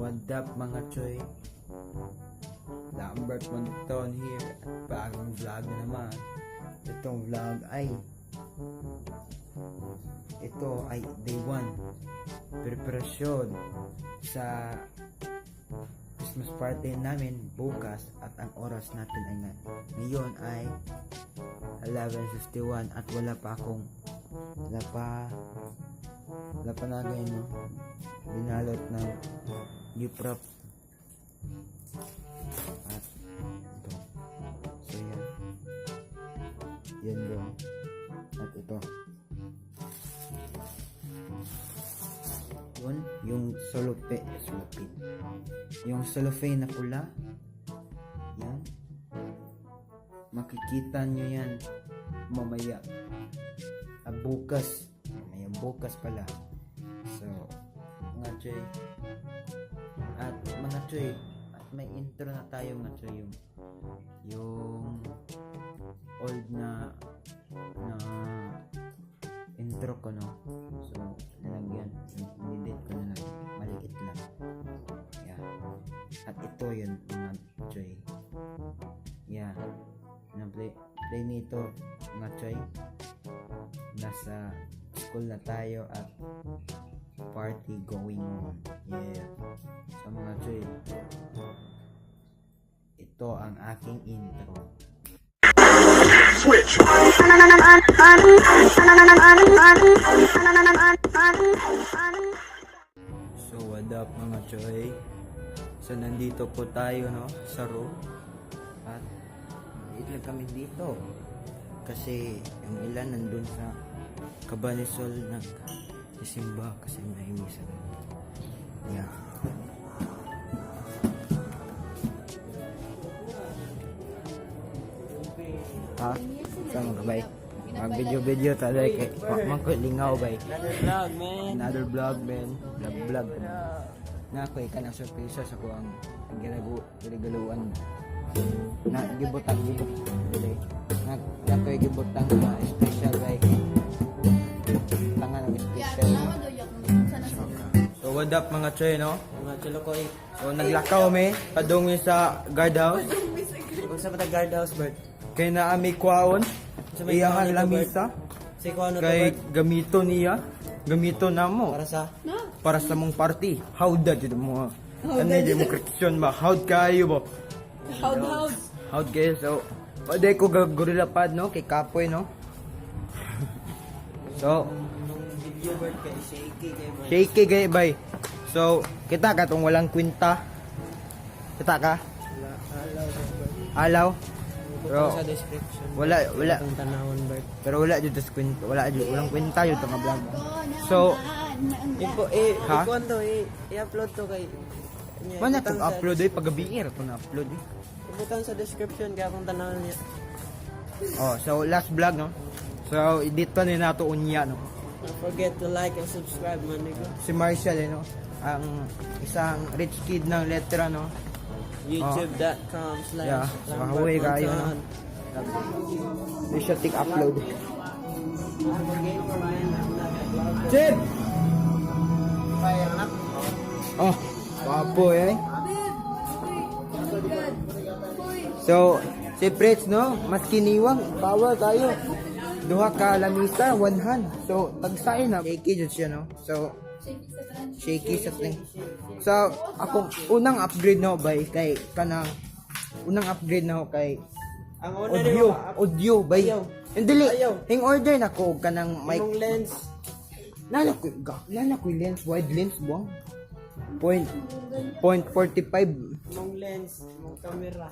What up mga choy? Llambert Monton here. Bagong vlog na naman. Itong vlog ay day 1 preparasyon sa Christmas party namin bukas, at ang oras natin ay ngayon ay 11:51 at wala pa nagay no, binalot ng new prop at ito, so yan yung at ito yun, yung cellophane na pula, yan, makikita nyo yan mamaya, bukas pala. So mga choy, at may intro na tayo mga choy, yung old na intro ko no, so nilagyan, nilid ko na lang, maliit lang, yeah. At ito yun mga choy, yeah, na play nito mga choy, nasa school na tayo at party going on, yeah. So mga choy, ito ang aking intro. Switch. So what up mga choy? So nandito po tayo no sa room, at ilan kami dito kasi yung ilan nandun sa Cabanisol nagsisimba kasi may misa. Yeah. Ha? Saan ka bay? Mag video tayo kay magkulingaw bay. Another vlog man. Vlog. Na ako ka ng surprise sa ko ang ginagaluan. Na gibutang dili. Na ako gibutang na special bay. Tangan ng special. So what up mga choy no? Mga chulo ko eh. So naglakaw me padung sa guardhouse. Unsa ba ta guardhouse bird? Kay na ami kwaon iyang lamisa kay gamito namo para sa mong party. How that jud mo ano demokrasyon ba, how kayo ba, how kayo. So pwede ko gorilla pad no kay kapoy no. So video bird kay shaky kay bay. So kita katong walang kwenta, kita ka alaw. Pero sa description wala ang tanawon bird, pero wala jud kwenta, walang kwenta jud tong vlog. So i-upload to kay man na upload pagabi to na upload ibutan sa description kaya kung tanawon niya. Oh, so last vlog no, so dito ni nato unya no. Don't forget to like and subscribe man nigga. Si Marshall no, ang isang rich kid ng letra no. YouTube.com/ yeah, so mahuwi kayo no. They should take upload. Chip! Oh, papo eh. So, si Pretz no, mas kiniwang, power kayo. Duha ka lamisa, one hand. So, tagsain na. Shaky jud siya no. So, shaky sa thing. So, ako unang upgrade na bay kay kanang unang upgrade na kay ang audio bay. Dili hing order na ko kanang mic lens. Nana ko lens, wide lens buang. Point 45 mong lens, mong camera.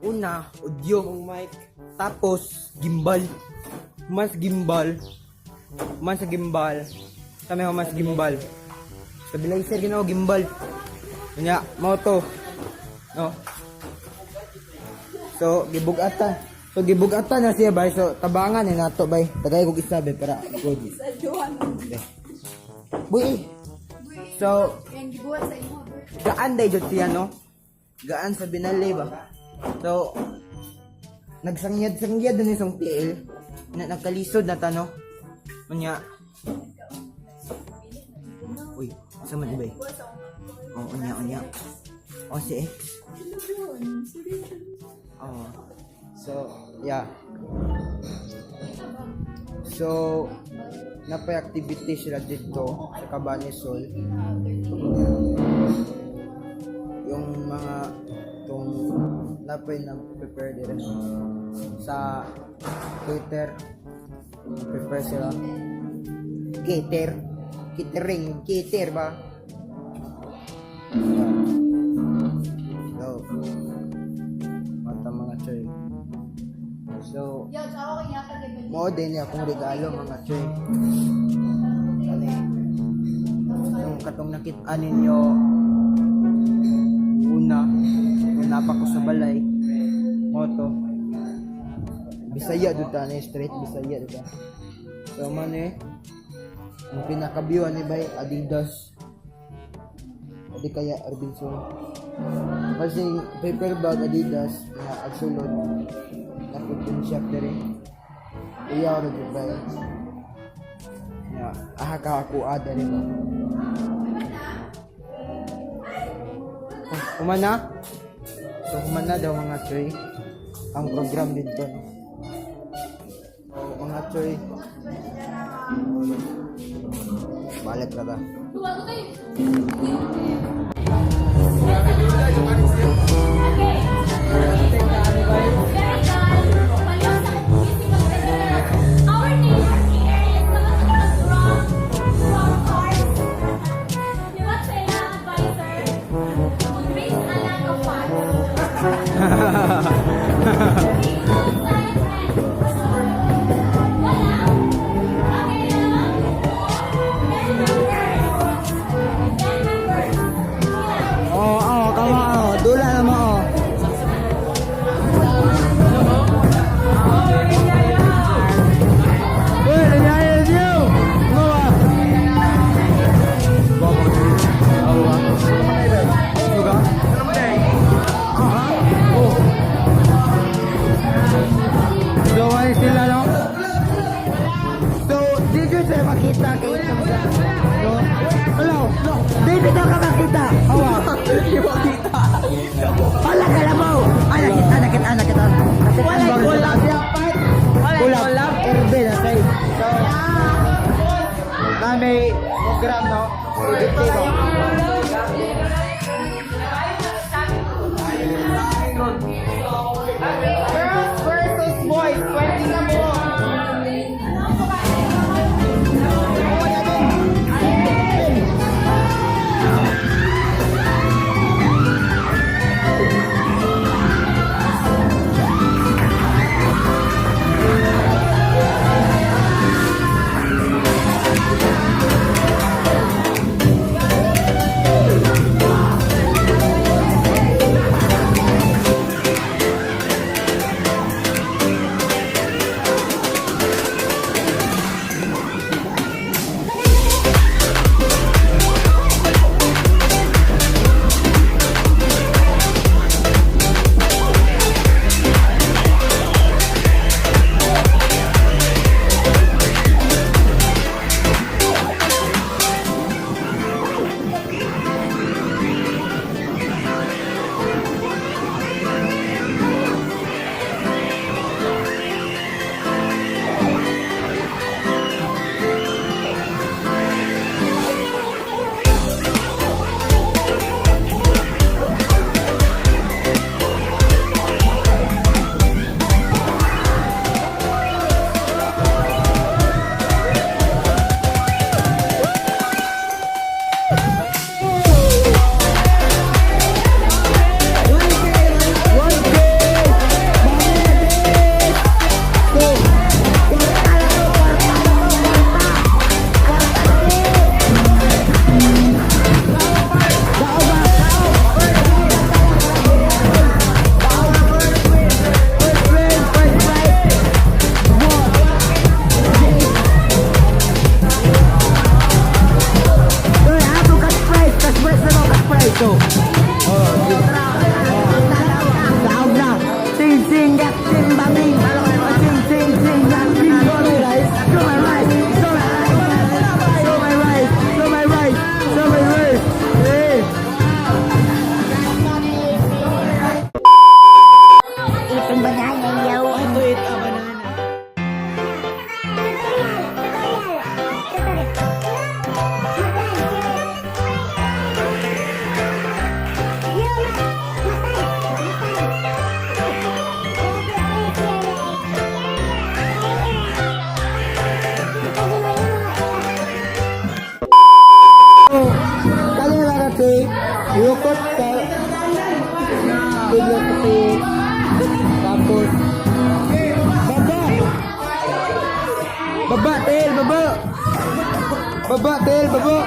Una, audio, mong mic, tapos gimbal. Mas gimbal. Kami ho mas gimbal. Stabilizer ginawa gimbal. Kanya moto. No. So gibugatan na siya bay. So tabangan ni nato bay. Tagay kog isa bay para good. Buy. So gaan day jud siya no. Gaan sa binalay ba. So nagsangyad din isang tiil na nagkalisod na tano. Kanya uy, sama ni bay. Oh, unya. Oh, si X. Oh. So, yeah. So, napay activity sila dito sa Cabañasol. Yung mga itong napay nag-prepare din sa cater. Prepare sila. Cater ba? So, mata mga choy. So, mo din niya akong regalo mga choy. Ano yung katong nakita ninyo una, kung napa ko sa balay, moto. Bisaya dito na straight Bisaya dito. So, man yung pinaka-view ni bay Adidas. Hindi kaya Robinson. Kasi paper bag Adidas na agsulod. Nakipin shop din. Iyaw rin ba? Ka ako ada rin ba? Humana? So humana daw mga choy. Ang program dito. No? So, mga choy. Balik na ba? May program, no? Girls versus boys, 20 na mo. cake. Yukot sa bigla sa cake. Tapos baba tel, baba. Baba tel, baba.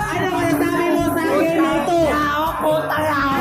Ano ba sabi mo sa akin ito? Ako puta lang.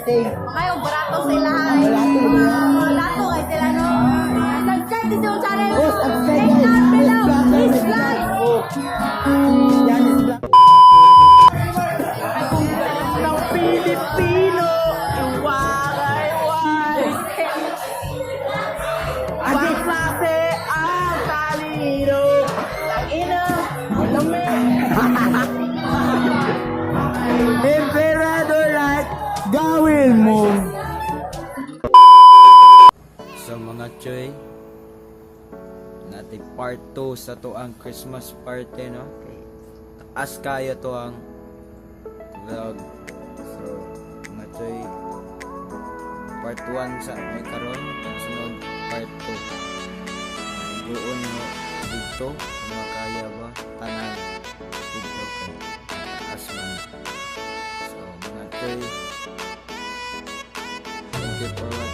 Kayo, barato sila. Barato kay sila, no? Subscribe din yung channel ko. Tignan below. Please like. Yan is black. Ng Pilipino, iwagay-way. Ang klase ang talino. Ang ina, lamig. Emperador like gawin mo. So mga choy, natin part 2 sa to ang Christmas party, no? Okay. Taas kayo to ang vlog. So mga choy, part 1 sa may karon, sunod part 2. Doon mo dito, mga kaya ba? Tanan dito ko. Asman. So mga choy, thank you for watching.